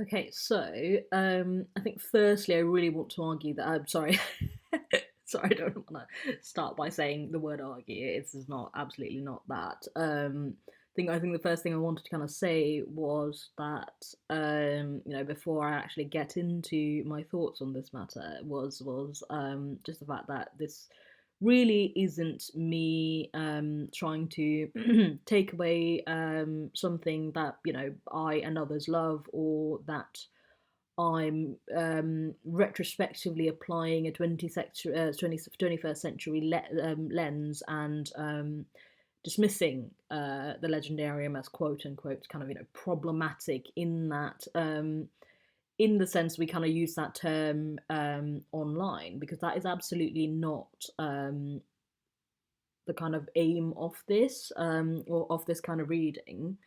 Okay, so I think firstly I really want to argue that I'm sorry. Sorry, I don't want to start by saying the word argue. It's just not absolutely not that. I think the first thing I wanted to kind of say was that before I actually get into my thoughts on this matter was just the fact that this really isn't me trying to take away something that I and others love, or that I'm retrospectively applying a 21st century lens and dismissing the legendarium as quote unquote kind of problematic in that in the sense we kind of use that term online, because that is absolutely not the kind of aim of this or of this kind of reading.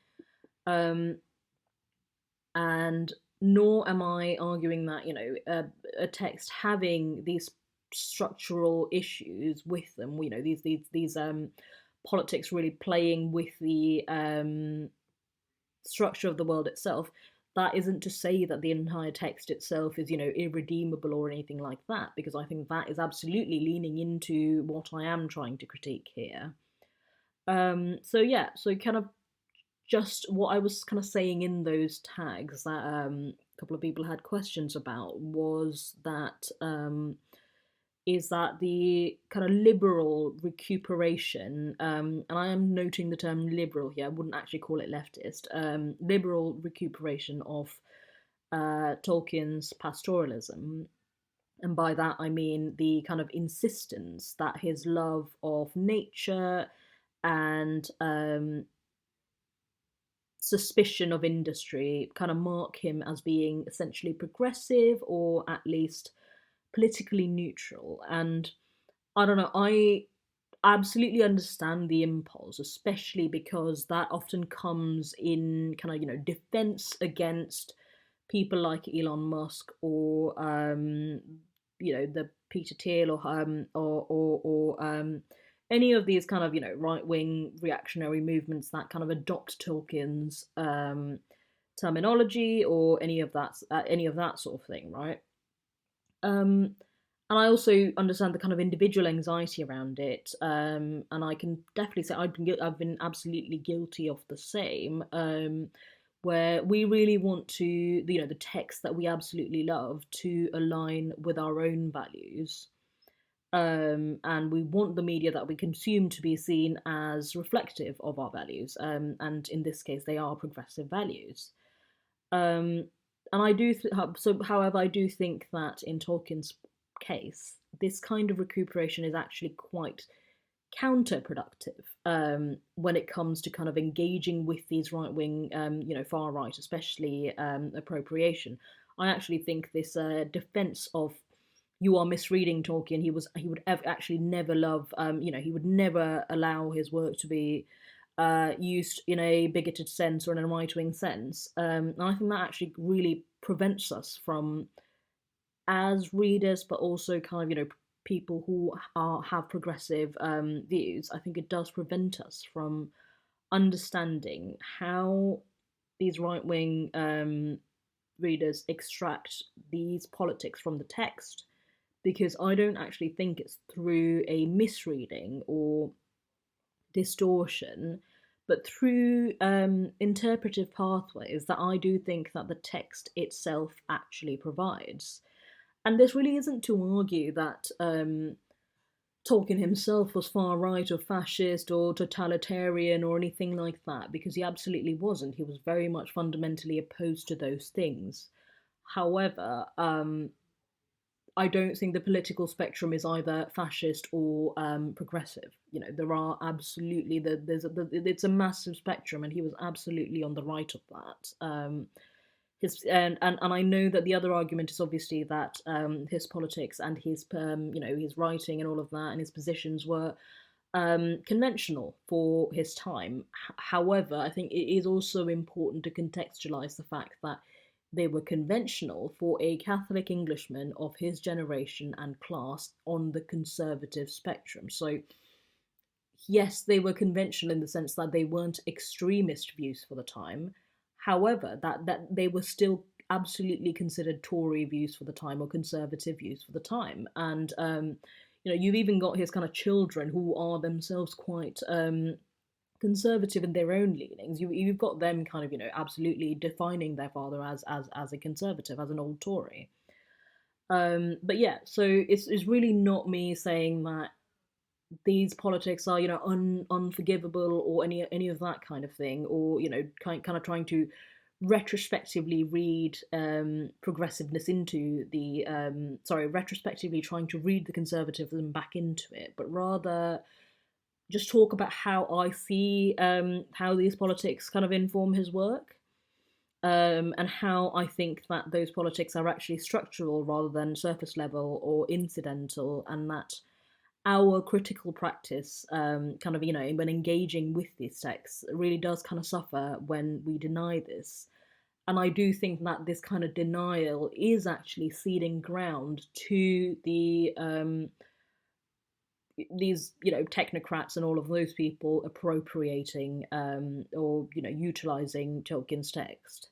Um, and nor am I arguing that a text having these structural issues with them, these politics really playing with the structure of the world itself. That isn't to say that the entire text itself is irredeemable or anything like that, because I think that is absolutely leaning into what I am trying to critique here. So yeah, so kind of just what I was kind of saying in those tags that a couple of people had questions about was that is that the kind of liberal recuperation, and I am noting the term liberal here, I wouldn't actually call it leftist, liberal recuperation of Tolkien's pastoralism. And by that I mean the kind of insistence that his love of nature and suspicion of industry kind of mark him as being essentially progressive, or at least politically neutral. And I don't know, I absolutely understand the impulse, especially because that often comes in kind of, defense against people like Elon Musk, or the Peter Thiel, or any of these kind of right wing reactionary movements that kind of adopt Tolkien's terminology, or any of that sort of thing, right? Um, and I also understand the kind of individual anxiety around it, and I can definitely say I've been absolutely guilty of the same. Where we really want to, the text that we absolutely love to align with our own values, and we want the media that we consume to be seen as reflective of our values, and in this case, they are progressive values. Um, and I do so. However, I do think that in Tolkien's case, this kind of recuperation is actually quite counterproductive when it comes to kind of engaging with these right wing, far right, especially appropriation. I actually think this defense of you are misreading Tolkien. He would actually never love. He would never allow his work to be used in a bigoted sense or in a right wing sense. And I think that actually really prevents us from, as readers, but also kind of people who have progressive views. I think it does prevent us from understanding how these right wing readers extract these politics from the text, because I don't actually think it's through a misreading or distortion, but through interpretive pathways that I do think that the text itself actually provides. And this really isn't to argue that Tolkien himself was far right or fascist or totalitarian or anything like that, because he absolutely wasn't. He was very much fundamentally opposed to those things. However, I don't think the political spectrum is either fascist or progressive. There are absolutely it's a massive spectrum, and he was absolutely on the right of that. And I know that the other argument is obviously that his politics and his his writing and all of that and his positions were conventional for his time. However, I think it is also important to contextualize the fact that they were conventional for a Catholic Englishman of his generation and class on the conservative spectrum. So, yes, they were conventional in the sense that they weren't extremist views for the time. However, that they were still absolutely considered Tory views for the time or conservative views for the time. And you've even got his kind of children who are themselves quite conservative in their own leanings. You've got them kind of absolutely defining their father as a conservative, as an old Tory. But yeah, so it's really not me saying that these politics are unforgivable or any of that kind of thing, or kind of trying to retrospectively read progressiveness into the retrospectively trying to read the conservatism back into it, but rather just talk about how I see how these politics kind of inform his work, and how I think that those politics are actually structural rather than surface level or incidental, and that our critical practice, kind of, when engaging with these texts, really does kind of suffer when we deny this. And I do think that this kind of denial is actually ceding ground to these technocrats and all of those people appropriating or utilizing Tolkien's text.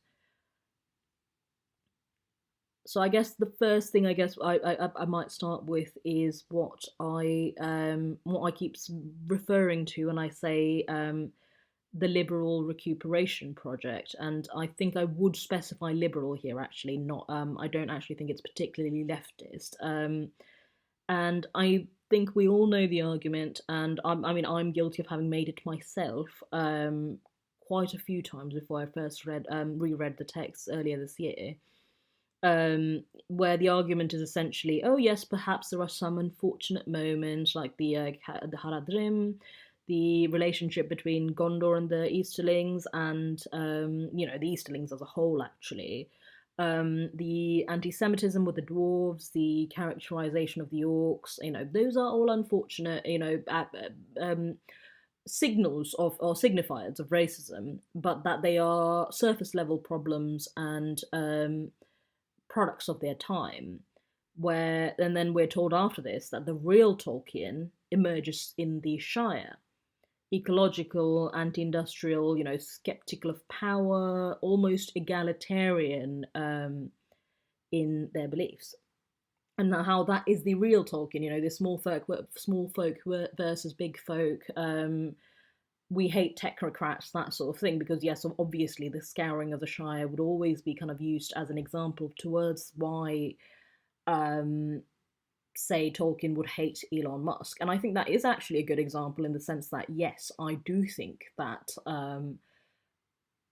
So I guess the first thing I might start with is what I keep referring to when I say the liberal recuperation project, and I think I would specify liberal here. Actually, not I don't actually think it's particularly leftist, and I think we all know the argument, and I mean I'm guilty of having made it myself quite a few times before I first reread the text earlier this year, where the argument is essentially, oh yes, perhaps there are some unfortunate moments like the Haradrim, the relationship between Gondor and the Easterlings, and the Easterlings as a whole actually, the anti-Semitism with the dwarves, the characterization of the orcs, those are all unfortunate, signals of or signifiers of racism, but that they are surface level problems and products of their time. And then we're told after this that the real Tolkien emerges in the Shire, ecological, anti-industrial, skeptical of power, almost egalitarian in their beliefs, and how that is the real Tolkien. The small folk versus big folk. We hate technocrats, that sort of thing, because yes, obviously the scouring of the Shire would always be kind of used as an example towards why, say, Tolkien would hate Elon Musk. And I think that is actually a good example in the sense that, yes, I do think that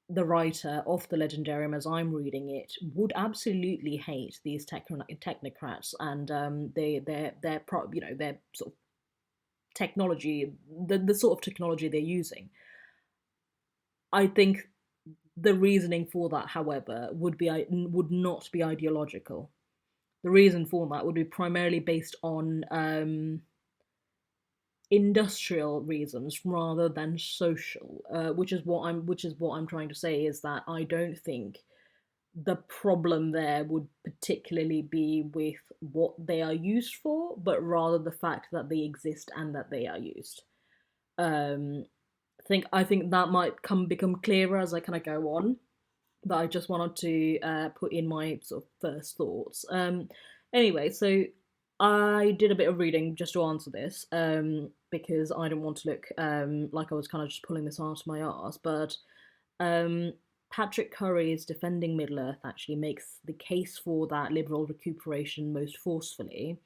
the writer of the Legendarium, as I'm reading it, would absolutely hate these technocrats and their sort of technology, the sort of technology they're using. I think the reasoning for that, however, would not be ideological. The reason for that would be primarily based on industrial reasons rather than social, which is what I'm trying to say, is that I don't think the problem there would particularly be with what they are used for, but rather the fact that they exist and that they are used. I think that might become clearer as I kind of go on, but I just wanted to put in my sort of first thoughts. Anyway, so I did a bit of reading just to answer this, because I didn't want to look like I was kind of just pulling this out of my arse, but Patrick Curry's Defending Middle-earth actually makes the case for that liberal recuperation most forcefully,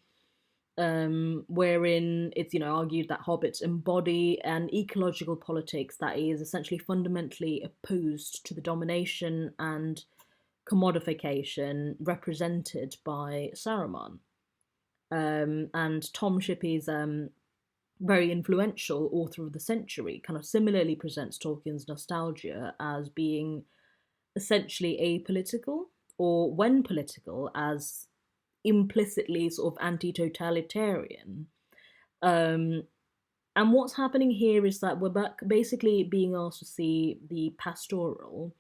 wherein it's argued that hobbits embody an ecological politics that is essentially fundamentally opposed to the domination and commodification represented by Saruman. And Tom Shippey's very influential author of the century kind of similarly presents Tolkien's nostalgia as being essentially apolitical, or when political, as implicitly sort of anti-totalitarian. And what's happening here is that we're basically being asked to see the pastoral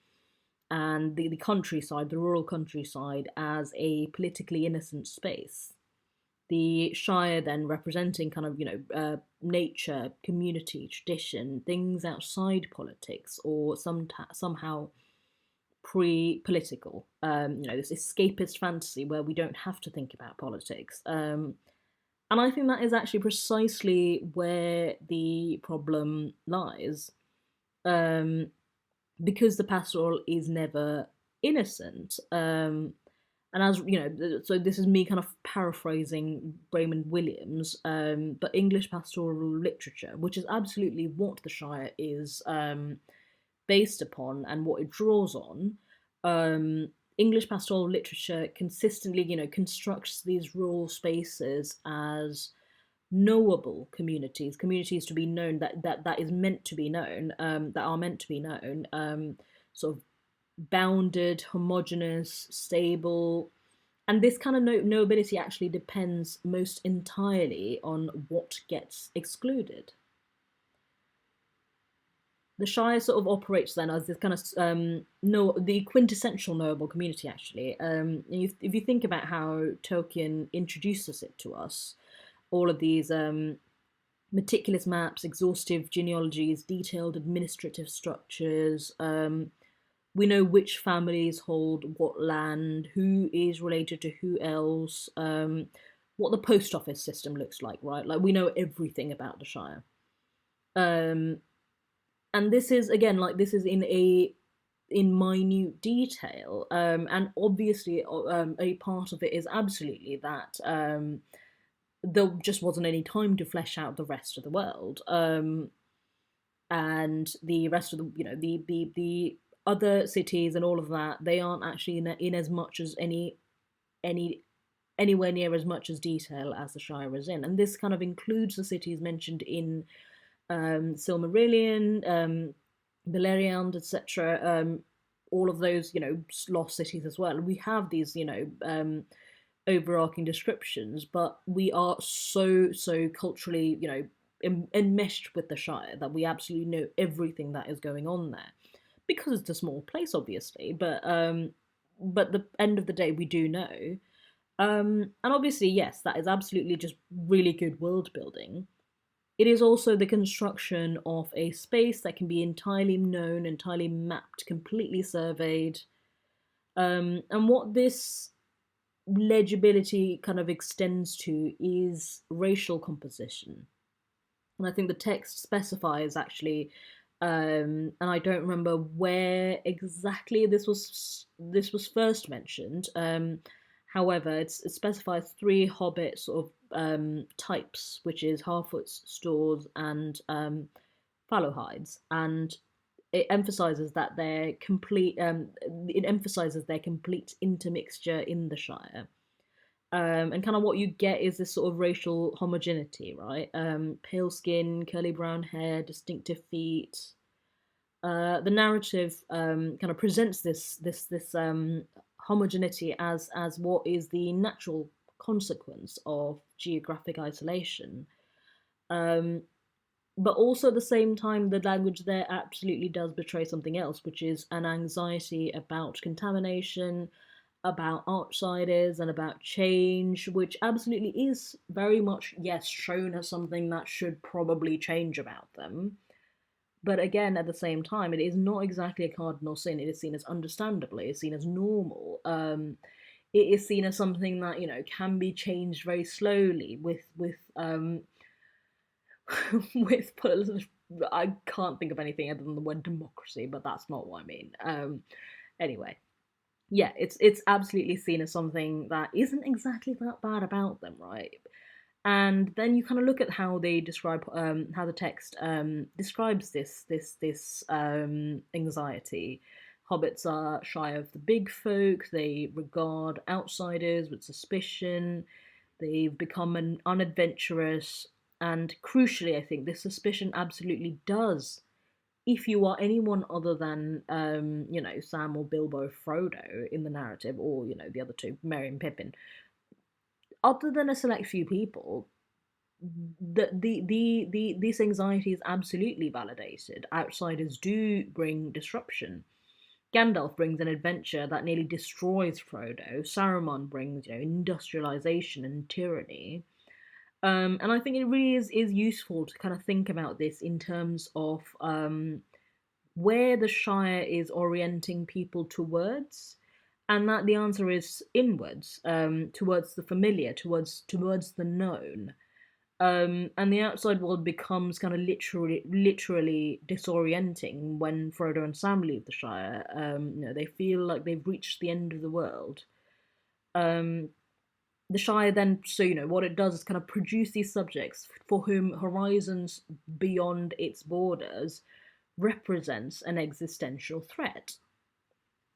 and the countryside, the rural countryside, as a politically innocent space. The Shire then representing kind of, nature, community, tradition, things outside politics, or somehow pre-political, this escapist fantasy where we don't have to think about politics. And I think that is actually precisely where the problem lies, um, because the pastoral is never innocent. And as you know, so this is me kind of paraphrasing Raymond Williams, but English pastoral literature, which is absolutely what the Shire is based upon and what it draws on. English pastoral literature consistently, constructs these rural spaces as knowable communities, communities to be known, that is meant to be known, that are meant to be known, sort of bounded, homogenous, stable. And this kind of knowability actually depends most entirely on what gets excluded. The Shire sort of operates then as this kind of no, the quintessential knowable community. Actually, if you think about how Tolkien introduces it to us, all of these meticulous maps, exhaustive genealogies, detailed administrative structures. We know which families hold what land, who is related to who else, what the post office system looks like, right? Like we know everything about the Shire. Um, and this is again like this is in minute detail, and obviously a part of it is absolutely that there just wasn't any time to flesh out the rest of the world, and the rest of the the other cities and all of that, they aren't actually in as much as any anywhere near as much as detail as the Shire is in, and this kind of includes the cities mentioned in Silmarillion, Beleriand, etc. All of those, lost cities as well. We have these, overarching descriptions, but we are so culturally, enmeshed with the Shire that we absolutely know everything that is going on there, because it's a small place, obviously. But the end of the day, we do know. And obviously, yes, that is absolutely just really good world building. It is also the construction of a space that can be entirely known, entirely mapped, completely surveyed. And what this legibility kind of extends to is racial composition. And I think the text specifies actually, and I don't remember where exactly this was first mentioned. However, it specifies three hobbit sort of types, which is Harfoots, Stores, and Fallowhides, and it emphasizes that they're complete. It emphasizes their complete intermixture in the Shire. And kind of what you get is this sort of racial homogeneity, right? Pale skin, curly brown hair, distinctive feet. The narrative kind of presents this homogeneity as what is the natural consequence of geographic isolation. Um, but also at the same time, the language there absolutely does betray something else, which is an anxiety about contamination, about outsiders, and about change, which absolutely is very much, yes, shown as something that should probably change about them. But again, at the same time, it is not exactly a cardinal sin. It is seen as understandable. It is seen as normal. It is seen as something that can be changed very slowly with with I can't think of anything other than the word democracy, but that's not what I mean. Anyway, yeah, it's absolutely seen as something that isn't exactly that bad about them, right? And then you kind of look at how they describe how the text describes this anxiety. Hobbits are shy of the big folk. They regard outsiders with suspicion. They've become unadventurous, and crucially, I think this suspicion absolutely does. If you are anyone other than, Sam or Bilbo or Frodo in the narrative, or the other two, Merry and Pippin, other than a select few people, this anxiety is absolutely validated. Outsiders do bring disruption. Gandalf brings an adventure that nearly destroys Frodo. Saruman brings, industrialization and tyranny. And I think it really is useful to kind of think about this in terms of where the Shire is orienting people towards, and that the answer is inwards, towards the familiar, towards the known. And the outside world becomes kind of literally disorienting when Frodo and Sam leave the Shire. They feel like they've reached the end of the world. Um, the Shire then, so what it does is kind of produce these subjects for whom horizons beyond its borders represents an existential threat.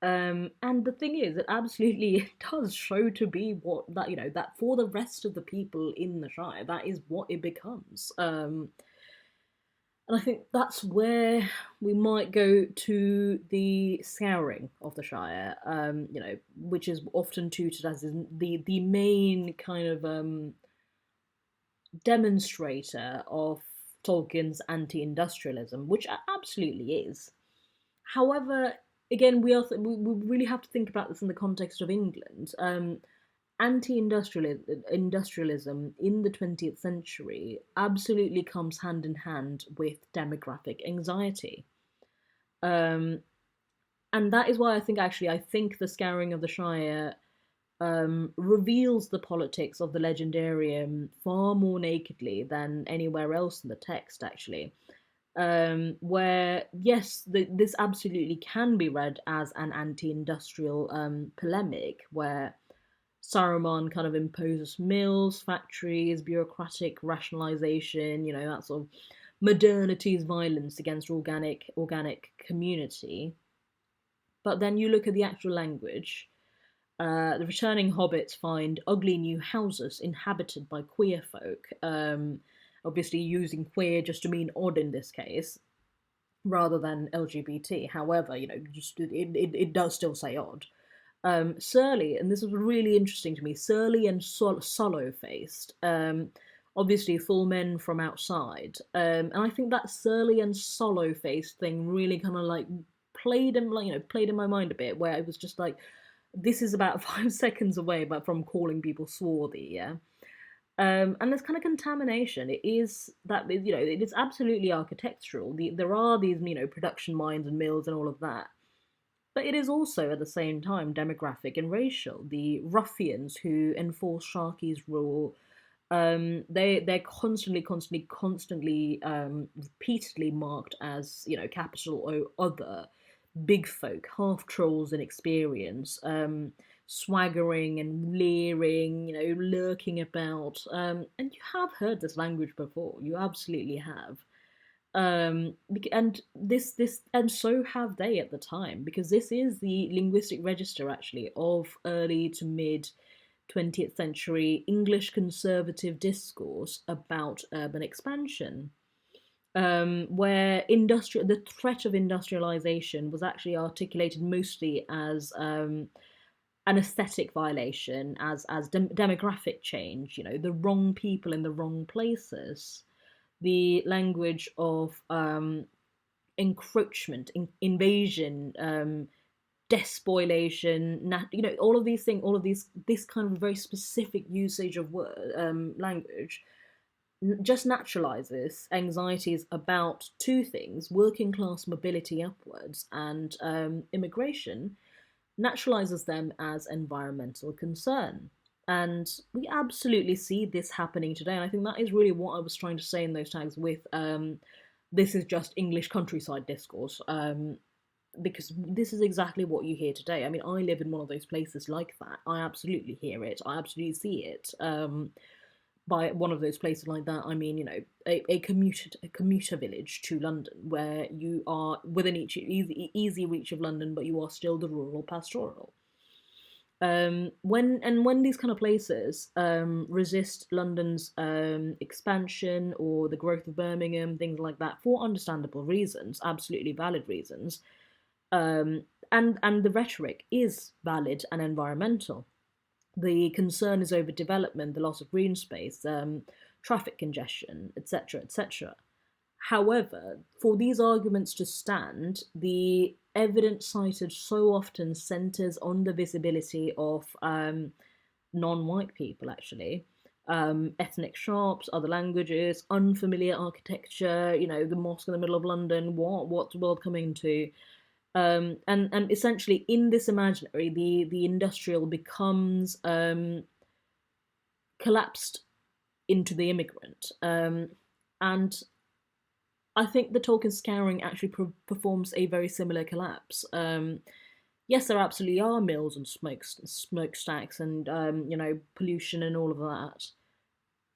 And the thing is, it absolutely does show to be what that that for the rest of the people in the Shire, that is what it becomes. And I think that's where we might go to the scouring of the Shire, which is often tutored as the main kind of demonstrator of Tolkien's anti-industrialism, which absolutely is. However, again, we really have to think about this in the context of England. Anti-industrialism in the 20th century absolutely comes hand in hand with demographic anxiety. Um, and that is why I think the scouring of the Shire reveals the politics of the legendarium far more nakedly than anywhere else in the text, actually. Where, yes, this absolutely can be read as an anti-industrial polemic, where Saruman kind of imposes mills, factories, bureaucratic rationalization, that sort of modernity's violence against organic community. But then you look at the actual language. The returning hobbits find ugly new houses inhabited by queer folk, obviously using queer just to mean odd in this case, rather than LGBT. However, just it does still say odd. Surly, and this was really interesting to me, surly and sallow faced. Obviously, full men from outside. And I think that surly and sallow faced thing really kind of like played in my mind a bit, where it was just like, this is about 5 seconds away, but from calling people swarthy, yeah. And there's kind of contamination. It is that it is absolutely architectural. There are these production mines and mills and all of that, but it is also at the same time demographic and racial. The ruffians who enforce Sharky's rule, they're constantly, repeatedly marked as capital O other, big folk, half trolls in experience, swaggering and leering, lurking about. And you have heard this language before. You absolutely have. And so have they at the time, because this is the linguistic register actually of early to mid 20th century English conservative discourse about urban expansion, where the threat of industrialization was actually articulated mostly as an aesthetic violation, as demographic change. The wrong people in the wrong places, the language of encroachment, invasion, despoilation, all of these things, this kind of very specific usage of word language just naturalizes anxieties about two things: working class mobility upwards and immigration, naturalizes them as environmental concern. And we absolutely see this happening today. And I think that is really what I was trying to say in those tags with this is just English countryside discourse. Because this is exactly what you hear today. I mean, I live in one of those places like that. I absolutely hear it. I absolutely see it. By one of those places like that, I mean, a commuter village to London, where you are within easy reach of London, but you are still the rural pastoral. When these kind of places resist London's expansion or the growth of Birmingham, things like that, for understandable reasons, absolutely valid reasons, and the rhetoric is valid and environmental. The concern is over development, the loss of green space, traffic congestion, etc., etc. However, for these arguments to stand, the evidence cited so often centres on the visibility of non-white people, actually, ethnic shops, other languages, unfamiliar architecture. The mosque in the middle of London. What's the world coming to? And essentially, in this imaginary, the industrial becomes collapsed into the immigrant. And I think the Tolkien scouring actually performs a very similar collapse. Yes, there absolutely are mills and smokestacks and pollution and all of that,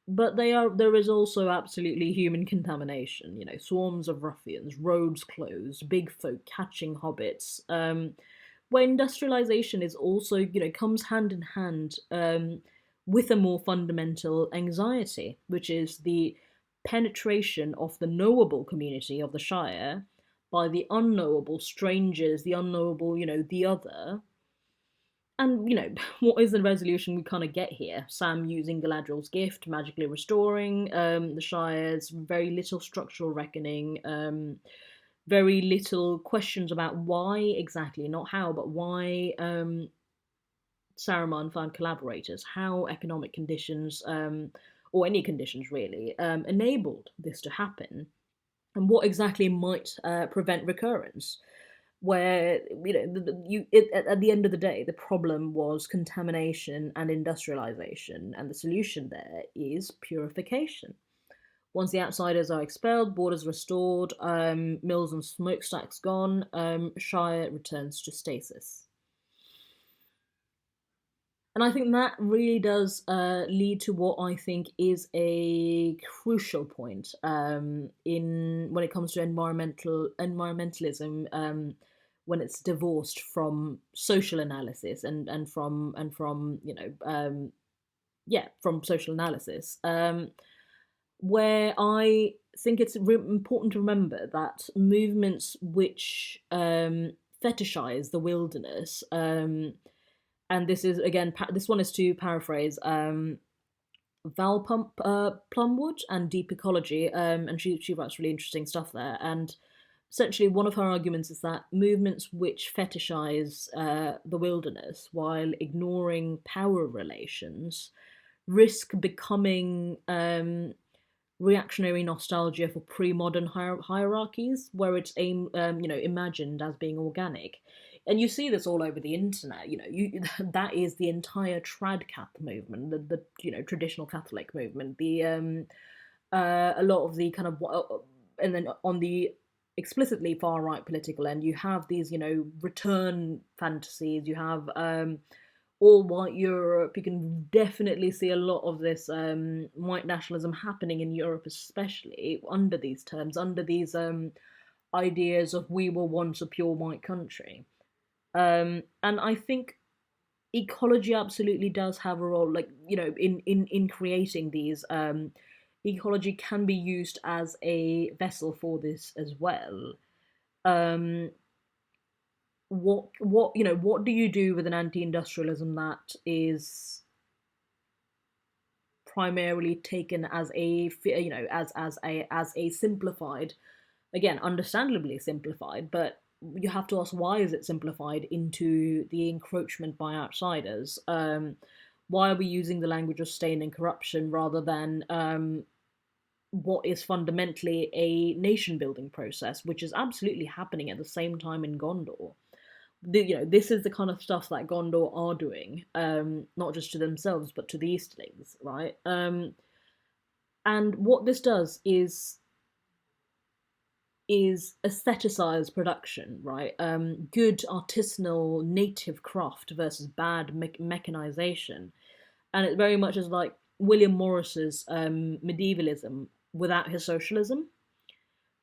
but there is also absolutely human contamination. Swarms of ruffians, roads closed, big folk catching hobbits. Where industrialization is also comes hand in hand with a more fundamental anxiety, which is the penetration of the knowable community of the Shire by the unknowable strangers, the unknowable, the other. And, what is the resolution we kind of get here? Sam using Galadriel's gift, magically restoring the Shire's, very little structural reckoning, very little questions about why exactly, not how, but why Saruman found collaborators, how economic conditions, or any conditions really, enabled this to happen, and what exactly might prevent recurrence. Where at the end of the day, the problem was contamination and industrialization, and the solution there is purification. Once the outsiders are expelled, borders restored, mills and smokestacks gone, Shire returns to stasis. And I think that really does lead to what I think is a crucial point in when it comes to environmentalism, when it's divorced from social analysis and from from social analysis, where I think it's important to remember that movements which fetishize the wilderness. And this is again, this one is to paraphrase Plumwood and Deep Ecology, and she writes really interesting stuff there. And essentially, one of her arguments is that movements which fetishize the wilderness while ignoring power relations risk becoming reactionary nostalgia for pre-modern hierarchies, where it's imagined as being organic. And you see this all over the internet. That is the entire tradcath movement, the traditional Catholic movement. The a lot of the kind of, and then on the explicitly far right political end, you have these return fantasies. You have all white Europe. You can definitely see a lot of this white nationalism happening in Europe, especially under these terms, under these ideas of we were once a pure white country. And I think ecology absolutely does have a role, like in creating these. Ecology can be used as a vessel for this as well. Um, what do you do with an anti-industrialism that is primarily taken as a as a simplified, again, understandably simplified, but you have to ask, why is it simplified into the encroachment by outsiders? Why are we using the language of stain and corruption rather than what is fundamentally a nation building process, which is absolutely happening at the same time in Gondor? This is the kind of stuff that Gondor are doing, not just to themselves but to the Easterlings, right? And what this does is aestheticize production, right? Good artisanal native craft versus bad mechanization, and it very much is like William Morris's medievalism without his socialism,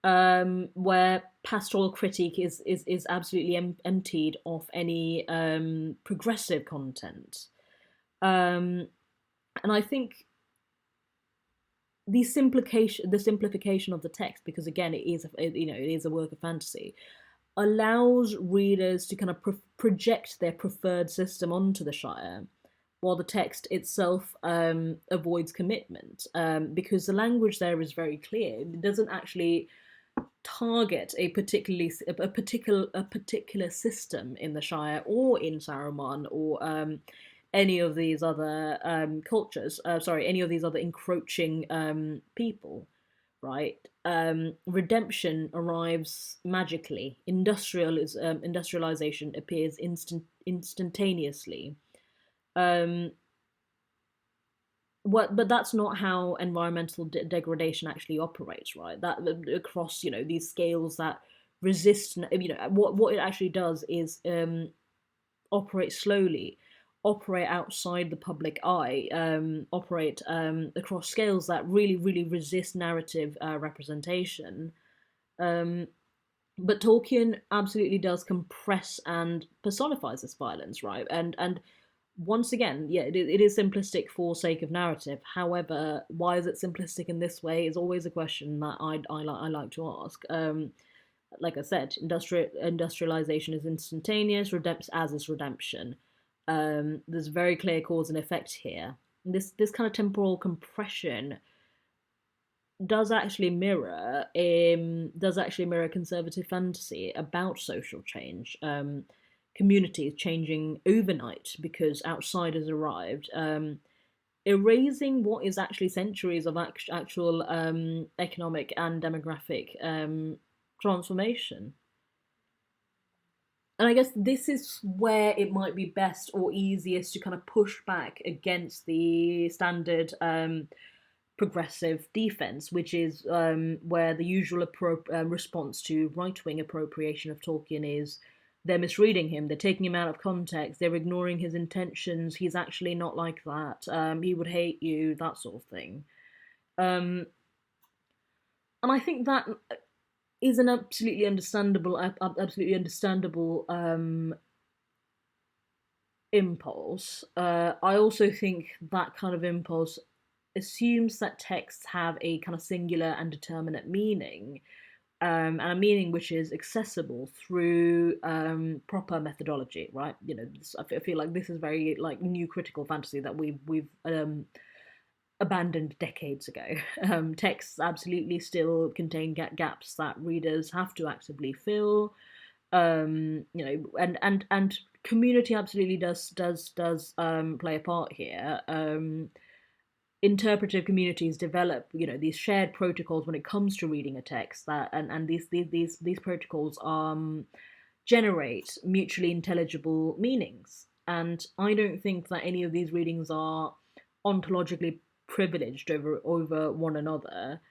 where pastoral critique is absolutely emptied of any progressive content. And I think the simplification of the text, because again, it is a work of fantasy, allows readers to kind of project their preferred system onto the Shire, while the text itself avoids commitment, because the language there is very clear. It doesn't actually target a particular system in the Shire or in Saruman, or any of these other cultures, sorry, any of these other encroaching people, right? Redemption arrives magically. Industrialization appears instantaneously. Um, but that's not how environmental degradation actually operates, right? That across these scales that resist, what it actually does is operate slowly, operate outside the public eye, operate across scales that really resist narrative representation. Um, but Tolkien absolutely does compress and personifies this violence, right? And once again, yeah, it is simplistic for sake of narrative. However, why is it simplistic in this way is always a question that I like to ask. Like I said, industrialization is instantaneous, as is redemption. There's very clear cause and effect here. This kind of temporal compression does actually mirror conservative fantasy about social change. Communities changing overnight because outsiders arrived, erasing what is actually centuries of actual economic and demographic transformation. And I guess this is where it might be best or easiest to kind of push back against the standard progressive defense, which is where the usual response to right wing appropriation of Tolkien is they're misreading him, they're taking him out of context, they're ignoring his intentions, he's actually not like that, he would hate you, that sort of thing. And I think that is an absolutely understandable impulse. I also think that kind of impulse assumes that texts have a kind of singular and determinate meaning, and a meaning which is accessible through proper methodology, right? I feel like this is very like new critical fantasy that we've abandoned decades ago. Texts absolutely still contain gaps that readers have to actively fill. And community absolutely does play a part here. Interpretive communities develop these shared protocols when it comes to reading a text, that and these protocols generate mutually intelligible meanings, and I don't think that any of these readings are ontologically privileged over one another.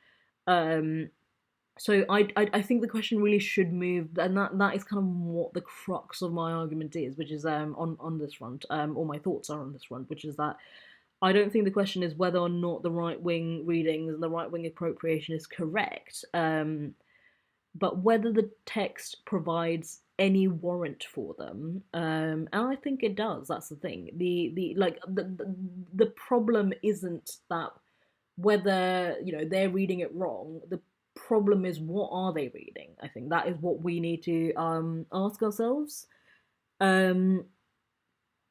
So I think the question really should move, and that is kind of what the crux of my argument is, which is on this front, or my thoughts are on this front, which is that I don't think the question is whether or not the right wing readings and the right wing appropriation is correct, but whether the text provides any warrant for them. And I think it does. That's the thing. The problem isn't that whether they're reading it wrong. The problem is, what are they reading? I think that is what we need to ask ourselves. Um,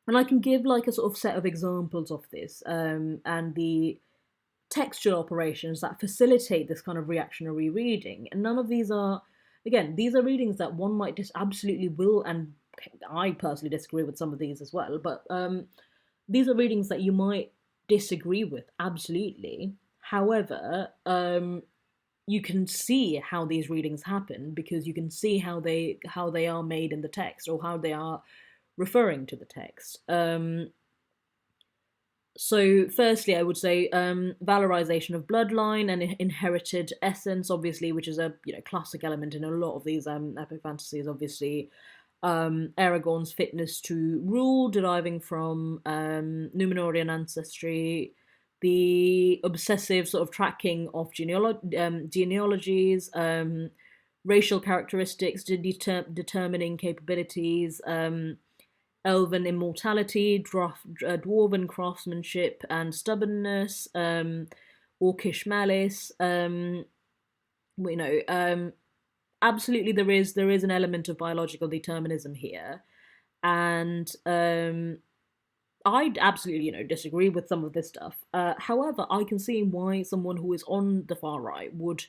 and I can give like a sort of set of examples of this, and the textual operations that facilitate this kind of reactionary reading. And none of these are, again, these are readings that one might just absolutely will, and I personally disagree with some of these as well, but these are readings that you might disagree with, absolutely. However, you can see how these readings happen because you can see how they are made in the text, or how they are referring to the text. So, firstly, I would say valorization of bloodline and inherited essence, obviously, which is a classic element in a lot of these epic fantasies. Obviously, Aragorn's fitness to rule, deriving from Numenorean ancestry, the obsessive sort of tracking of genealogies, racial characteristics, determining capabilities. Elven immortality, dwarven craftsmanship and stubbornness, orcish malice. Absolutely, there is an element of biological determinism here, and I absolutely disagree with some of this stuff. However, I can see why someone who is on the far right would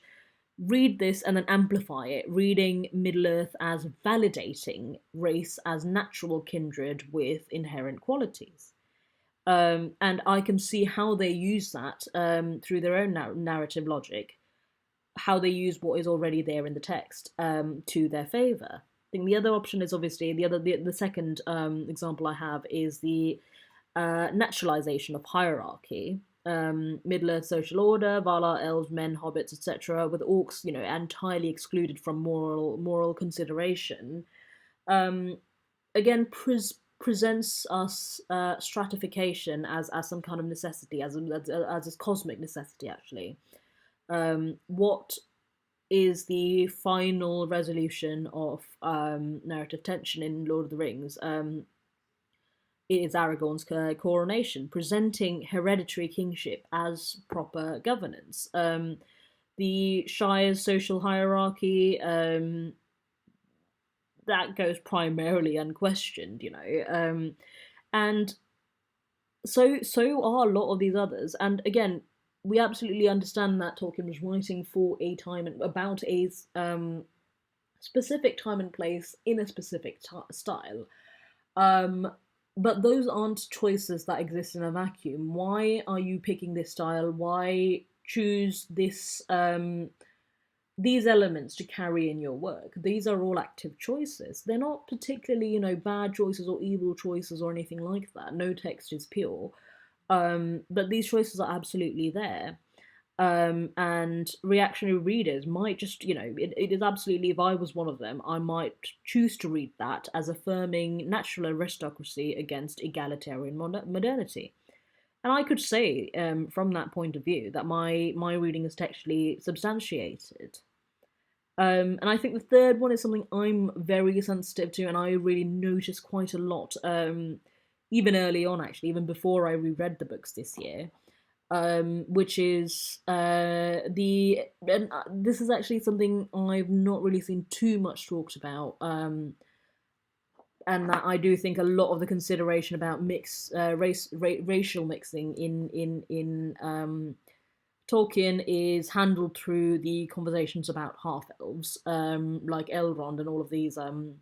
read this and then amplify it, reading Middle Earth as validating race as natural kindred with inherent qualities. And I can see how they use that through their own narrative logic, how they use what is already there in the text to their favor. I think the other option is obviously the second example I have is the naturalization of hierarchy. Middle Earth social order, Valar, elves, men, hobbits, etc., with orcs, entirely excluded from moral consideration. Um, Again, presents us stratification as some kind of necessity, as a cosmic necessity. Actually, what is the final resolution of narrative tension in Lord of the Rings? It is Aragorn's coronation, presenting hereditary kingship as proper governance. The Shire's social hierarchy, that goes primarily unquestioned, and so are a lot of these others. And again, we absolutely understand that Tolkien was writing for a time and about a specific time and place in a specific style. Um, but those aren't choices that exist in a vacuum. Why are you picking this style? Why choose these elements to carry in your work? These are all active choices. They're not particularly, bad choices or evil choices or anything like that. No text is pure. But these choices are absolutely there. And reactionary readers might just, it is absolutely, if I was one of them, I might choose to read that as affirming natural aristocracy against egalitarian modernity. And I could say, from that point of view, that my reading is textually substantiated. And I think the third one is something I'm very sensitive to, and I really noticed quite a lot, even early on, actually, even before I reread the books this year, which is this is actually something I've not really seen too much talked about, and that I do think a lot of the consideration about racial mixing in Tolkien is handled through the conversations about half elves, like Elrond and all of these, the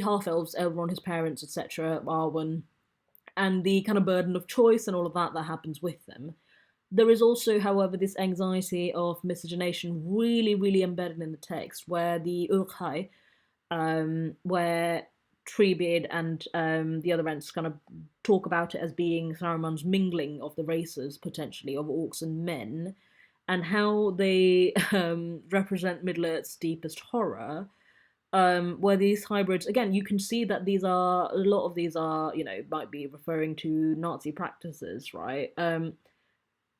half elves, Elrond, his parents, etc., Arwen, and the kind of burden of choice and all of that happens with them. There is also, however, this anxiety of miscegenation really, really embedded in the text, where the Urkhai, where Treebeard and the other Ents kind of talk about it as being Saruman's mingling of the races, potentially, of orcs and men, and how they represent Middle Earth's deepest horror. Where these hybrids, again, you can see that a lot of these are, might be referring to Nazi practices, right?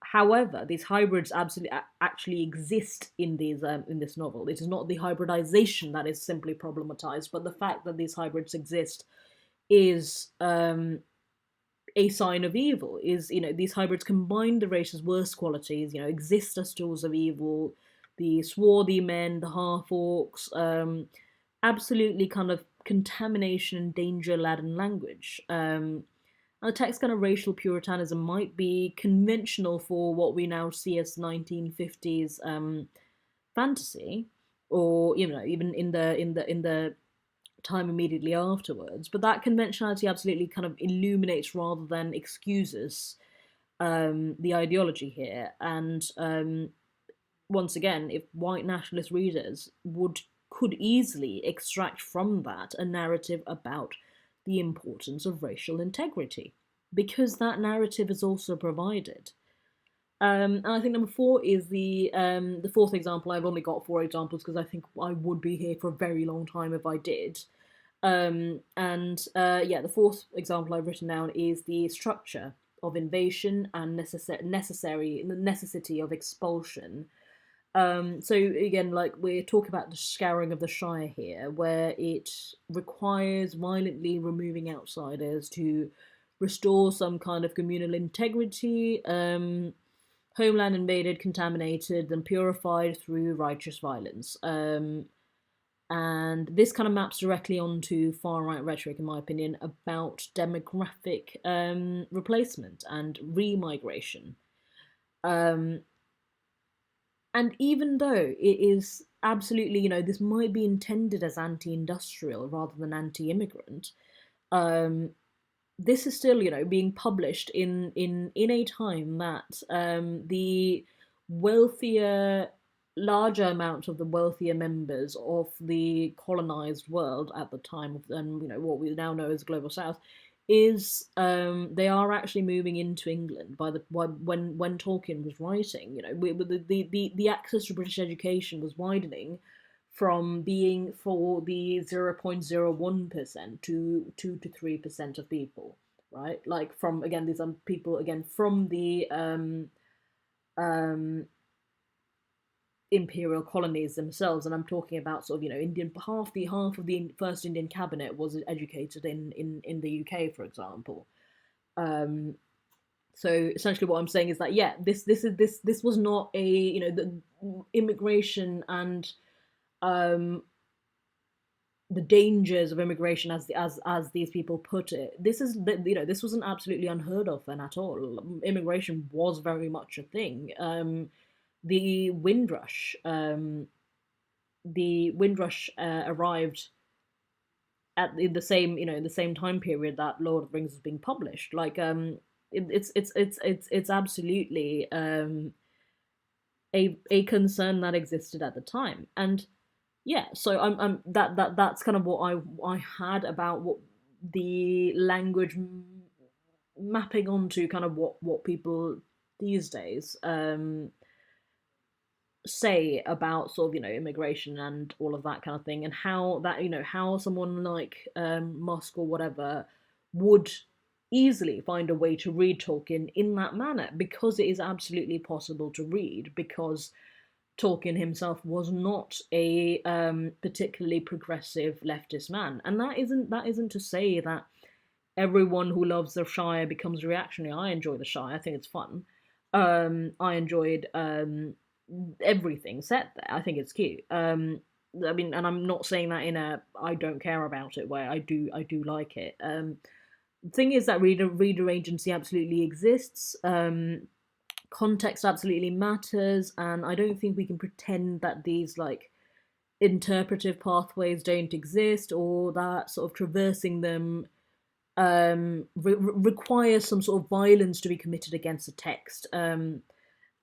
However, these hybrids absolutely actually exist in this novel. It is not the hybridization that is simply problematized, but the fact that these hybrids exist is a sign of evil. Is these hybrids combine the race's worst qualities. Exist as tools of evil. The swarthy men, the half orcs, absolutely kind of contamination and danger laden language. And the text kind of racial puritanism might be conventional for what we now see as 1950s fantasy, or even in the time immediately afterwards. But that conventionality absolutely kind of illuminates rather than excuses the ideology here. And once again, if white nationalist readers could easily extract from that a narrative about the importance of racial integrity, because that narrative is also provided. And I think number four is the fourth example. I've only got four examples because I think I would be here for a very long time if I did. Yeah, the fourth example I've written down is the structure of invasion and the necessity of expulsion. So again, like we're talking about the scouring of the Shire here, where it requires violently removing outsiders to restore some kind of communal integrity, homeland invaded, contaminated, and purified through righteous violence. And this kind of maps directly onto far right rhetoric, in my opinion, about demographic replacement and remigration. Um, and even though it is absolutely, this might be intended as anti industrial rather than anti immigrant, um, this is still, being published in a time that the wealthier, larger amount of the wealthier members of the colonized world at the time of, what we now know as global south, is they are actually moving into England by the when Tolkien was writing. The access to British education was widening from being for the 0.01% to 2 to 3% of people, right? Like, from, again, these are people, again, from the um, imperial colonies themselves, and I'm talking about sort of, Indian, half of the first Indian cabinet was educated in the UK, for example. Um, so essentially, what I'm saying is that, yeah, this was not a, the immigration and the dangers of immigration, as these people put it. This wasn't absolutely unheard of then at all. Immigration was very much a thing. The Windrush, arrived in the same, in the same time period that Lord of the Rings was being published. Like, it's absolutely a concern that existed at the time. And yeah, so that's kind of what I had about what the language mapping onto kind of what people these days say about sort of, immigration and all of that kind of thing, and how that, how someone like Musk or whatever would easily find a way to read Tolkien in that manner, because it is absolutely possible to read, because Tolkien himself was not a particularly progressive leftist man, and that isn't to say that everyone who loves the Shire becomes reactionary. I enjoy the Shire; I think it's fun. I enjoyed everything set there. I think it's cute. I mean, and I'm not saying that in a I don't care about it way. I do like it. The thing is that reader agency absolutely exists. Context absolutely matters, and I don't think we can pretend that these, like, interpretive pathways don't exist, or that sort of traversing them requires some sort of violence to be committed against the text.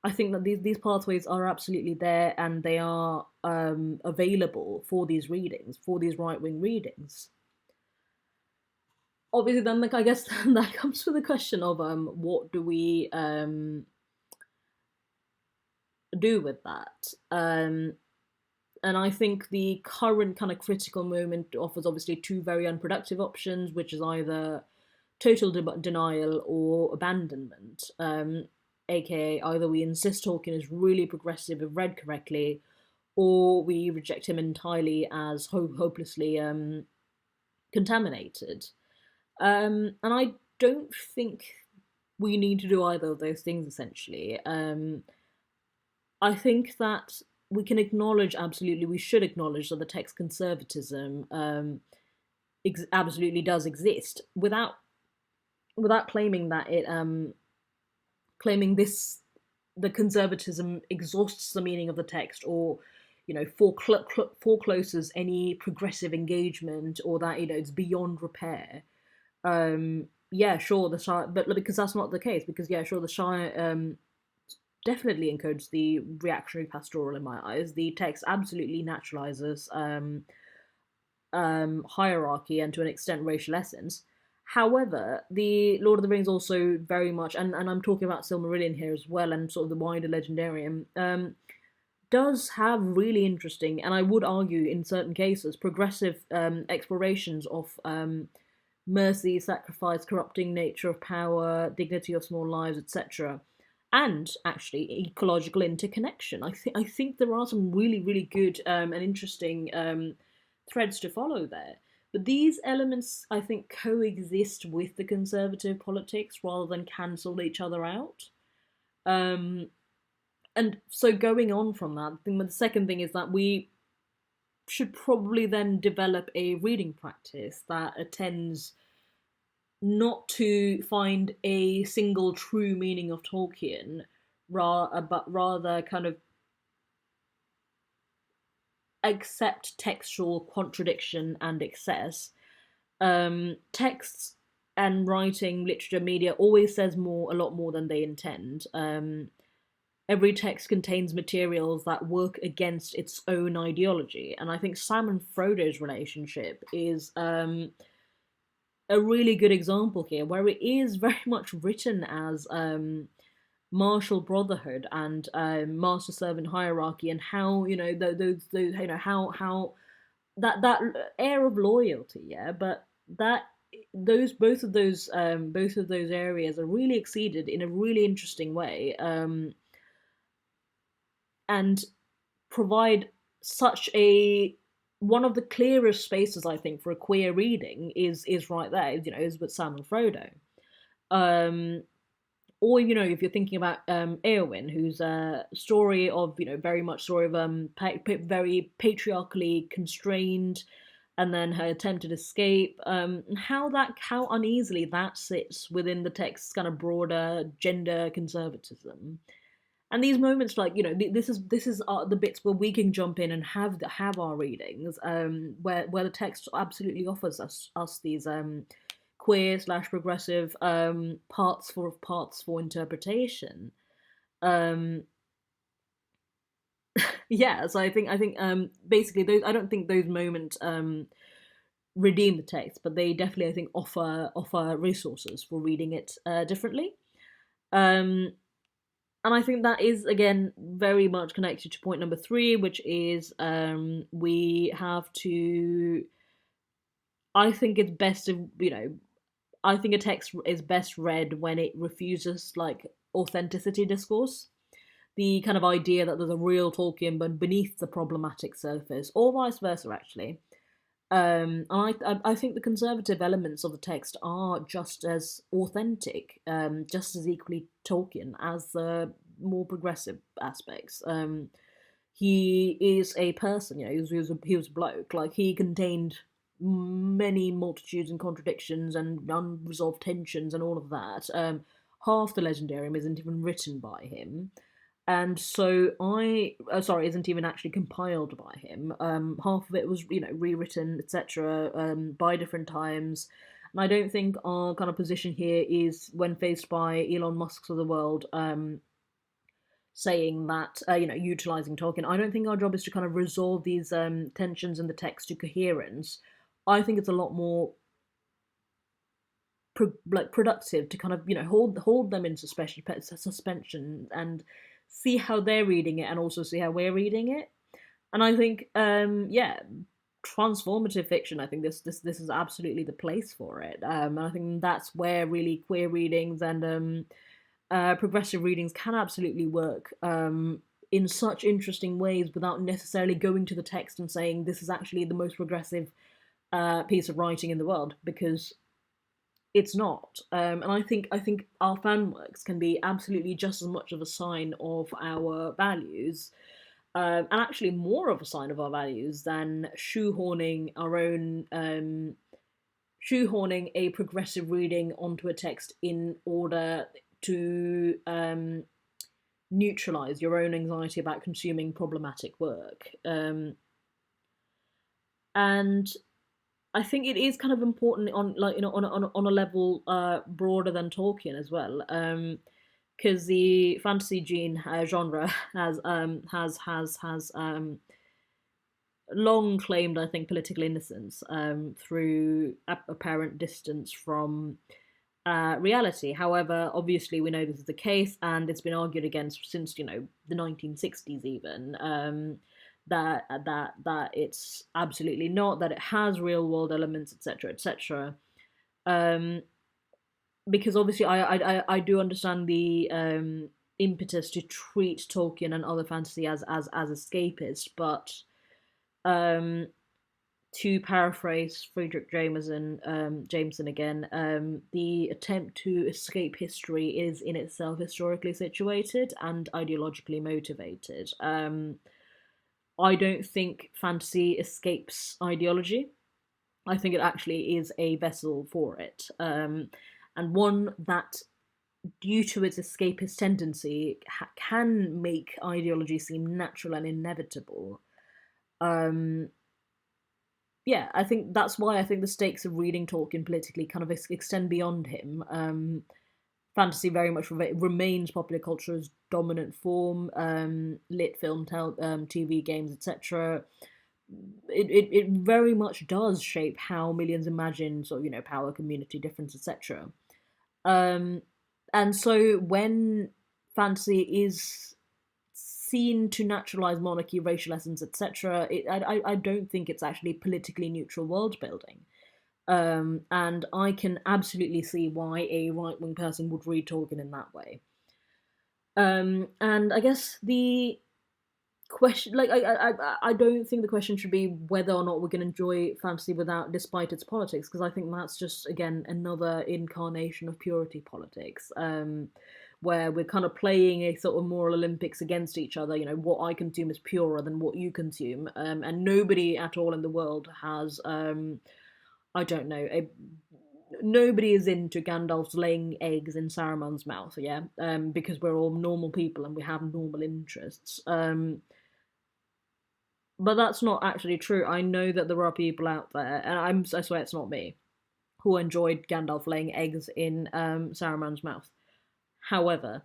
I think that these pathways are absolutely there, and they are available for these readings, for these right wing readings. Obviously, then, like, I guess that comes to the question of what do we do with that? And I think the current kind of critical moment offers obviously two very unproductive options, which is either total denial or abandonment. AKA, either we insist Tolkien is really progressive if read correctly, or we reject him entirely as hopelessly contaminated. And I don't think we need to do either of those things, essentially. I think that we can acknowledge, absolutely, we should acknowledge that the text conservatism absolutely does exist, without claiming that it claiming this the conservatism exhausts the meaning of the text, or forecloses any progressive engagement, or that it's beyond repair. Yeah, sure, the Shire, but because that's not the case. Because, yeah, sure, the Shire definitely encodes the reactionary pastoral in my eyes. The text absolutely naturalizes hierarchy and, to an extent, racial essence. However, the Lord of the Rings also very much, and I'm talking about Silmarillion here as well, and sort of the wider Legendarium, does have really interesting, and I would argue in certain cases, progressive explorations of mercy, sacrifice, corrupting nature of power, dignity of small lives, etc., and actually ecological interconnection. I think there are some really, really good and interesting threads to follow there. But these elements, I think, coexist with the conservative politics rather than cancel each other out. Um, and so, going on from that, the second thing is that we should probably then develop a reading practice that attends not to find a single true meaning of Tolkien, but rather kind of accept textual contradiction and excess. Texts and writing, literature, media always says a lot more than they intend. Every text contains materials that work against its own ideology, and I think Sam and Frodo's relationship is a really good example here, where it is very much written as martial brotherhood and master servant hierarchy, and how those how that air of loyalty, yeah, but that those both of those areas are really exceeded in a really interesting way, and provide such a one of the clearest spaces, I think, for a queer reading is right there, is with Sam and Frodo. Um, or if you're thinking about Eowyn, whose story of very much story of very patriarchally constrained, and then her attempted escape, how uneasily that sits within the text's kind of broader gender conservatism. And these moments, like this is the bits where we can jump in and have our readings, where the text absolutely offers us these queer slash progressive parts for interpretation. Um, yeah, so I think basically those, I don't think those moments redeem the text, but they definitely, I think, offer resources for reading it differently. Um, and I think that is again very much connected to point number three, which is we have to. I think it's best to I think a text is best read when it refuses like authenticity discourse, the kind of idea that there's a real Tolkien but beneath the problematic surface, or vice versa, actually. I think the conservative elements of the text are just as authentic, just as equally Tolkien as the more progressive aspects. He is a person, he was a bloke. Like, he contained many multitudes and contradictions and unresolved tensions and all of that. Half the Legendarium isn't even written by him, and so sorry, isn't even actually compiled by him. Half of it was rewritten, etc., by different times. And I don't think our kind of position here is, when faced by Elon Musk's of the world, saying that utilizing Tolkien. I don't think our job is to kind of resolve these tensions in the text to coherence. I think it's a lot more productive to kind of hold them in suspension and see how they're reading it, and also see how we're reading it. And I think yeah, transformative fiction, I think this is absolutely the place for it. And I think that's where really queer readings and progressive readings can absolutely work in such interesting ways, without necessarily going to the text and saying this is actually the most progressive piece of writing in the world, because it's not. And I think our fan works can be absolutely just as much of a sign of our values, and actually more of a sign of our values than shoehorning a progressive reading onto a text in order to neutralize your own anxiety about consuming problematic work. And I think it is kind of important on, like, on a level broader than Tolkien as well, because the fantasy genre has long claimed, I think, political innocence through apparent distance from reality. However, obviously, we know this is the case, and it's been argued against since the 1960s, even. That it's absolutely not, that it has real world elements, etc., etc. Um, because obviously, I do understand the impetus to treat Tolkien and other fantasy as escapist, but um, to paraphrase Friedrich Jameson again, the attempt to escape history is in itself historically situated and ideologically motivated. I don't think fantasy escapes ideology. I think it actually is a vessel for it, and one that, due to its escapist tendency, can make ideology seem natural and inevitable. Um, yeah, I think that's why I think the stakes of reading Tolkien politically kind of extend beyond him. Fantasy very much remains popular culture's dominant form. Lit film, TV, games, etc. It very much does shape how millions imagine sort of, power, community, difference, etc. Um, and so when fantasy is seen to naturalize monarchy, racial essence, etc., I don't think it's actually politically neutral world building. And I can absolutely see why a right wing person would read Tolkien in that way. And I guess the question, like, I don't think the question should be whether or not we can enjoy fantasy without, despite its politics, because I think that's just, again, another incarnation of purity politics. Where we're kind of playing a sort of moral Olympics against each other. What I consume is purer than what you consume, and nobody at all in the world has, I don't know, nobody is into Gandalf's laying eggs in Saruman's mouth, yeah, because we're all normal people and we have normal interests. But that's not actually true. I know that there are people out there, and I swear it's not me, who enjoyed Gandalf laying eggs in Saruman's mouth. However,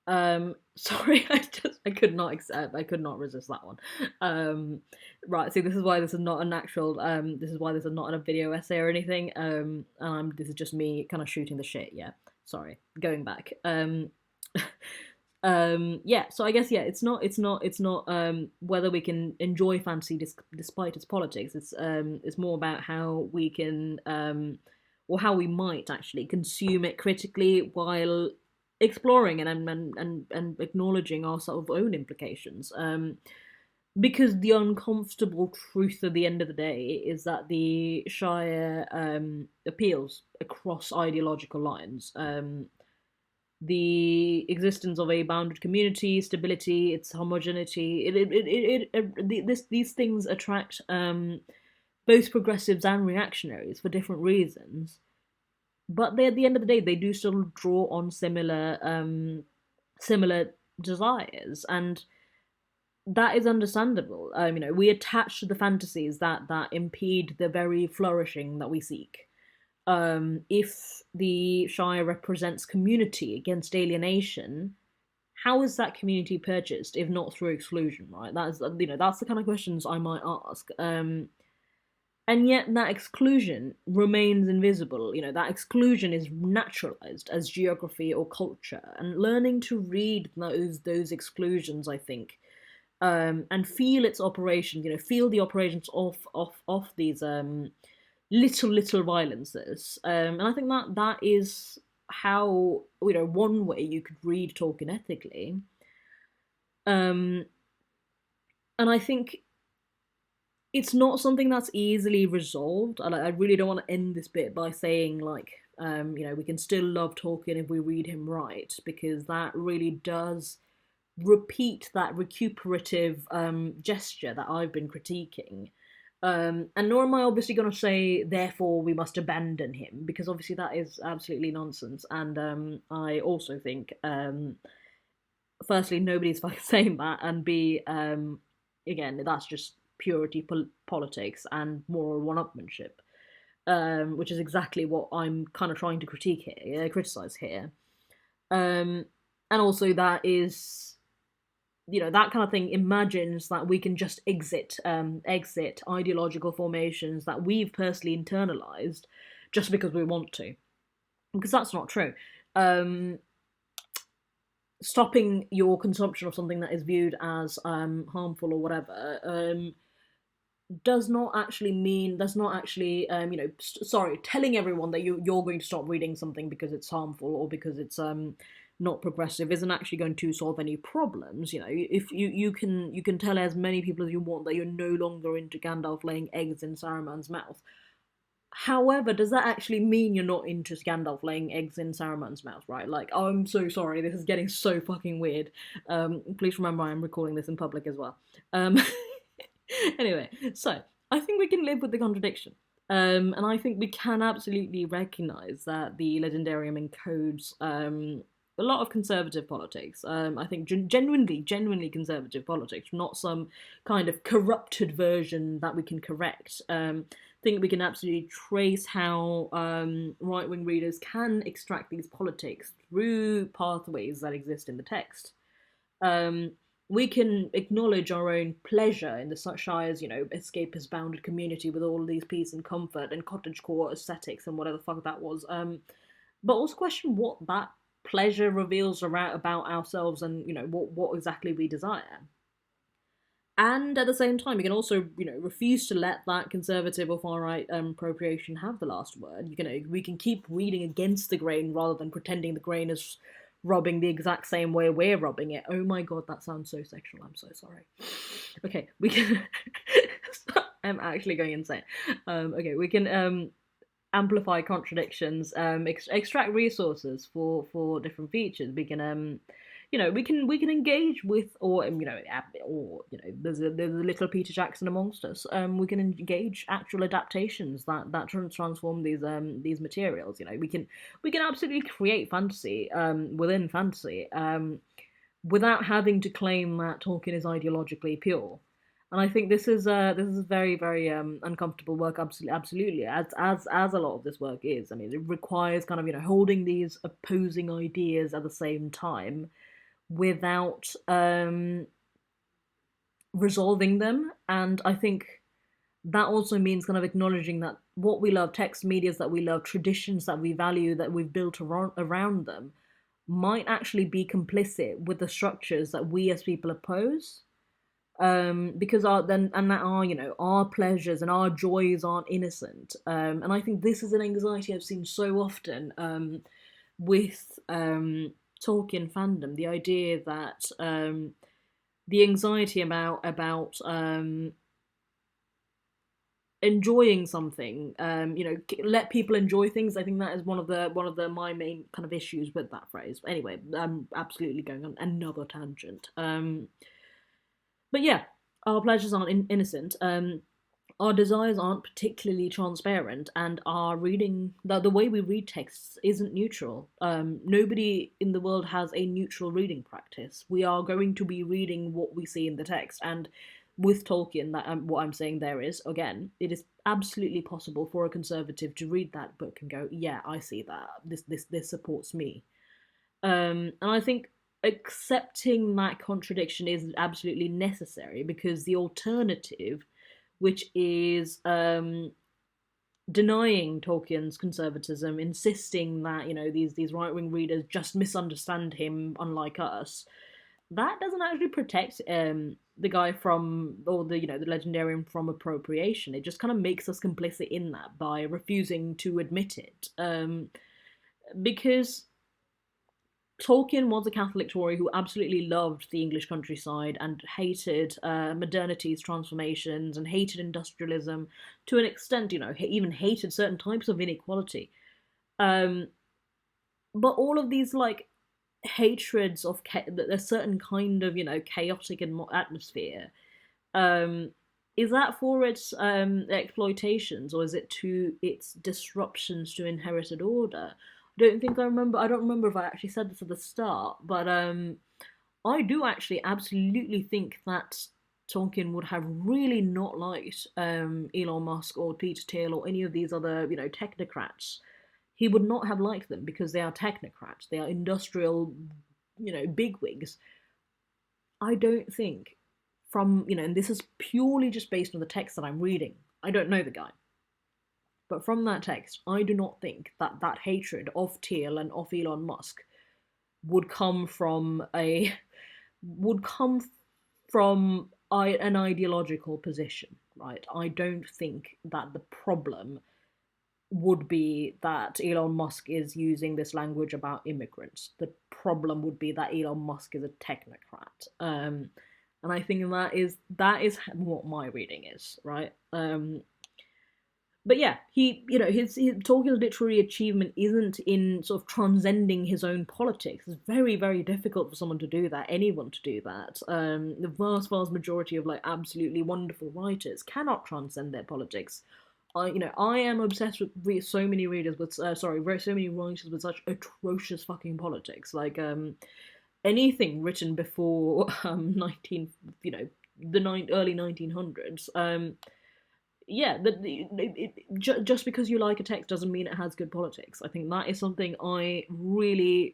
sorry, I could not accept, I could not resist that one. Right, see, this is why this is not an actual, this is why this is not a video essay or anything. This is just me kind of shooting the shit. Yeah, sorry, going back. Yeah, so I guess, yeah, it's not whether we can enjoy fantasy despite its politics. It's more about how we can, or how we might actually consume it critically while exploring and acknowledging our sort of own implications. Because the uncomfortable truth at the end of the day is that the Shire appeals across ideological lines. The existence of a bounded community, stability, its homogeneity, these things attract both progressives and reactionaries for different reasons. But at the end of the day, they do still draw on similar desires, and that is understandable. We attach to the fantasies that impede the very flourishing that we seek. If the Shire represents community against alienation, how is that community purchased if not through exclusion? Right. That's the kind of questions I might ask. And yet that exclusion remains invisible. That exclusion is naturalized as geography or culture, and learning to read those exclusions, I think, and feel its operation. Feel the operations of these little violences. And I think that is how, one way you could read Tolkien ethically. And I think it's not something that's easily resolved. And I really don't want to end this bit by saying, like, we can still love Tolkien if we read him right, because that really does repeat that recuperative gesture that I've been critiquing. And nor am I obviously going to say, therefore, we must abandon him, because obviously that is absolutely nonsense. And I also think, firstly, nobody's fucking saying that, and B, again, that's just purity politics and moral one-upmanship, which is exactly what I'm kind of trying to criticize here. And also that is, that kind of thing imagines that we can just exit ideological formations that we've personally internalized just because we want to, because that's not true. Stopping your consumption of something that is viewed as harmful or whatever does not actually, telling everyone that you're going to stop reading something because it's harmful or because it's not progressive isn't actually going to solve any problems. If you can tell as many people as you want that you're no longer into Gandalf laying eggs in Saruman's mouth. However, does that actually mean you're not into Gandalf laying eggs in Saruman's mouth, right? Like, oh, I'm so sorry, this is getting so fucking weird. Please remember I'm recording this in public as well. Anyway, so I think we can live with the contradiction. And I think we can absolutely recognise that the Legendarium encodes a lot of conservative politics. I think genuinely conservative politics, not some kind of corrupted version that we can correct. I think we can absolutely trace how right wing readers can extract these politics through pathways that exist in the text. Um, we can acknowledge our own pleasure in the Shire's, escapist bounded community with all of these peace and comfort and cottagecore aesthetics and whatever the fuck that was. But also question what that pleasure reveals about ourselves and what exactly we desire. And at the same time, you can also refuse to let that conservative or far right appropriation have the last word. We can keep reading against the grain rather than pretending the grain is rubbing the exact same way we're rubbing it. Oh my god, that sounds so sexual. I'm so sorry. Okay, we can. I'm actually going insane. Okay, we can amplify contradictions, extract resources for different features. We can we can engage with, there's a little Peter Jackson amongst us. We can engage actual adaptations that transform these materials. We can absolutely create fantasy within fantasy without having to claim that Tolkien is ideologically pure. And I think this is very very uncomfortable work. Absolutely, as a lot of this work is. I mean, it requires kind of holding these opposing ideas at the same time without resolving them. And I think that also means kind of acknowledging that what we love, text medias that we love, traditions that we value, that we've built around them, might actually be complicit with the structures that we as people oppose. Because our pleasures and our joys aren't innocent. And I think this is an anxiety I've seen so often with Tolkien fandom. The idea that the anxiety about enjoying something, let people enjoy things. I think that is one of the my main kind of issues with that phrase. Anyway, I'm absolutely going on another tangent. But yeah, our pleasures aren't innocent. Our desires aren't particularly transparent, and our reading, the way we read texts, isn't neutral. Nobody in the world has a neutral reading practice. We are going to be reading what we see in the text, and with Tolkien, what I'm saying there is, again, it is absolutely possible for a conservative to read that book and go, yeah, I see that. This supports me. And I think accepting that contradiction is absolutely necessary, because the alternative, which is denying Tolkien's conservatism, insisting that these right wing readers just misunderstand him, unlike us, that doesn't actually protect the guy from, or the legendarian from appropriation. It just kind of makes us complicit in that by refusing to admit it, because Tolkien was a Catholic Tory who absolutely loved the English countryside and hated modernity's transformations and hated industrialism to an extent, even hated certain types of inequality. Um, but all of these hatreds of a certain kind of chaotic atmosphere, um, is that for its exploitations, or is it to its disruptions to inherited order? I don't remember if I actually said this at the start, but I do actually absolutely think that Tolkien would have really not liked Elon Musk or Peter Thiel or any of these other technocrats. He would not have liked them because they are technocrats. They are industrial, bigwigs. I don't think and this is purely just based on the text that I'm reading. I don't know the guy. But from that text, I do not think that hatred of Thiel and of Elon Musk would come from an ideological position, right? I don't think that the problem would be that Elon Musk is using this language about immigrants. The problem would be that Elon Musk is a technocrat, and I think that is what my reading is, right? But yeah, his Tolkien's literary achievement isn't in sort of transcending his own politics. It's very, very difficult for someone to do that, anyone to do that. The vast majority of absolutely wonderful writers cannot transcend their politics. I am obsessed with so many readers with so many writers with such atrocious fucking politics. Like anything written before 19, early 1900s. Yeah, just because you like a text doesn't mean it has good politics. I think that is something I really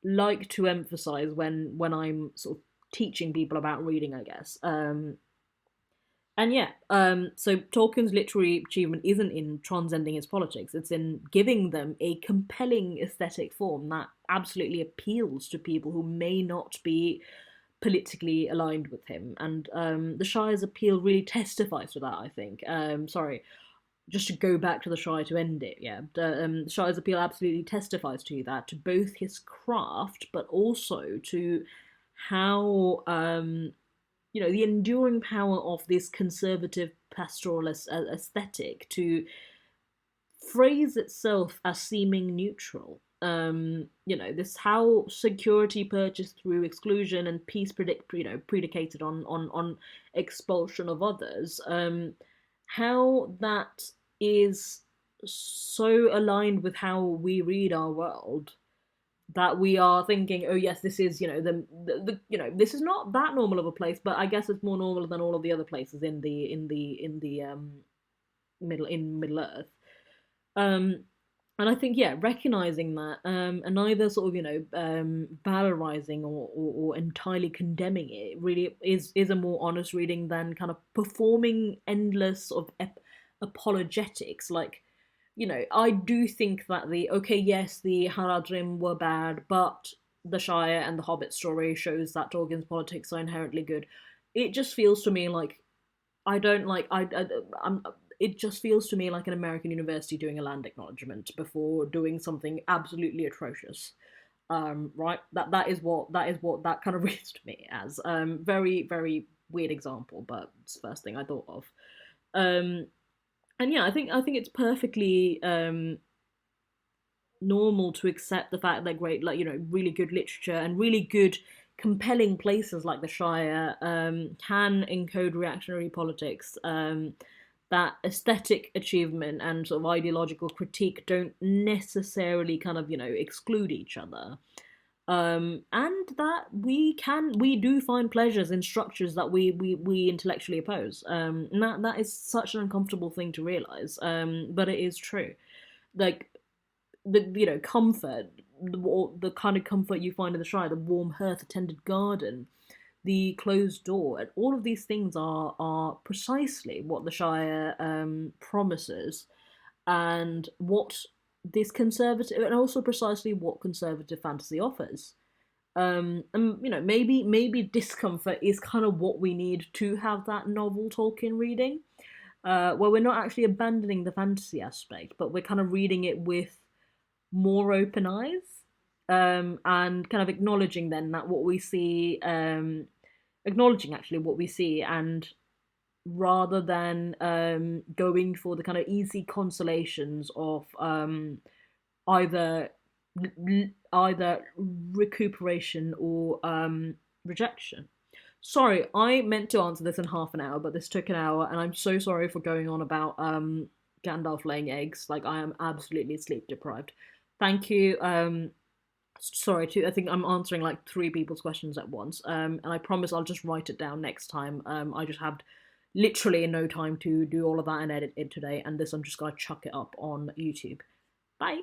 like to emphasize when I'm sort of teaching people about reading, I guess. And yeah, so Tolkien's literary achievement isn't in transcending his politics, it's in giving them a compelling aesthetic form that absolutely appeals to people who may not be politically aligned with him. And the Shire's appeal really testifies to that, I think. Sorry, just to go back to the Shire to end it, yeah. The Shire's appeal absolutely testifies to that, to both his craft, but also to how the enduring power of this conservative pastoralist aesthetic to phrase itself as seeming neutral. This how security purchased through exclusion and peace predicated on expulsion of others. How that is so aligned with how we read our world that we are thinking, oh yes, this is this is not that normal of a place, but I guess it's more normal than all of the other places in the Middle Earth. Um, and I think, yeah, recognizing that, and either sort of valorizing or entirely condemning it really is a more honest reading than kind of performing endless sort of apologetics. Like, I do think that yes, the Haradrim were bad, but the Shire and the Hobbit story shows that Tolkien's politics are inherently good. It just feels to me like I don't like I'm it just feels to me like an American university doing a land acknowledgement before doing something absolutely atrocious. Right? That is what that kind of reads to me as. Very very weird example, but it's the first thing I thought of. Um, and yeah, I think it's perfectly normal to accept the fact that great, like really good literature and really good compelling places like the Shire can encode reactionary politics. That aesthetic achievement and sort of ideological critique don't necessarily kind of exclude each other. And that we do find pleasures in structures that we intellectually oppose. And that is such an uncomfortable thing to realize. But it is true. Like the comfort, the kind of comfort you find in the Shire, the warm hearth, a tended garden, the closed door, and all of these things are precisely what the Shire promises, and what this conservative, and also precisely what conservative fantasy offers. And maybe discomfort is kind of what we need to have that novel Tolkien reading, where we're not actually abandoning the fantasy aspect, but we're kind of reading it with more open eyes, and kind of acknowledging then that what we see, acknowledging actually what we see, and rather than going for the kind of easy consolations of either either recuperation or rejection. Sorry, I meant to answer this in half an hour, but this took an hour, and I'm so sorry for going on about Gandalf laying eggs. Like, I am absolutely sleep deprived. Thank you. Sorry, I think I'm answering like three people's questions at once. And I promise I'll just write it down next time. I just had literally no time to do all of that and edit it today, and this I'm just gonna chuck it up on YouTube. Bye.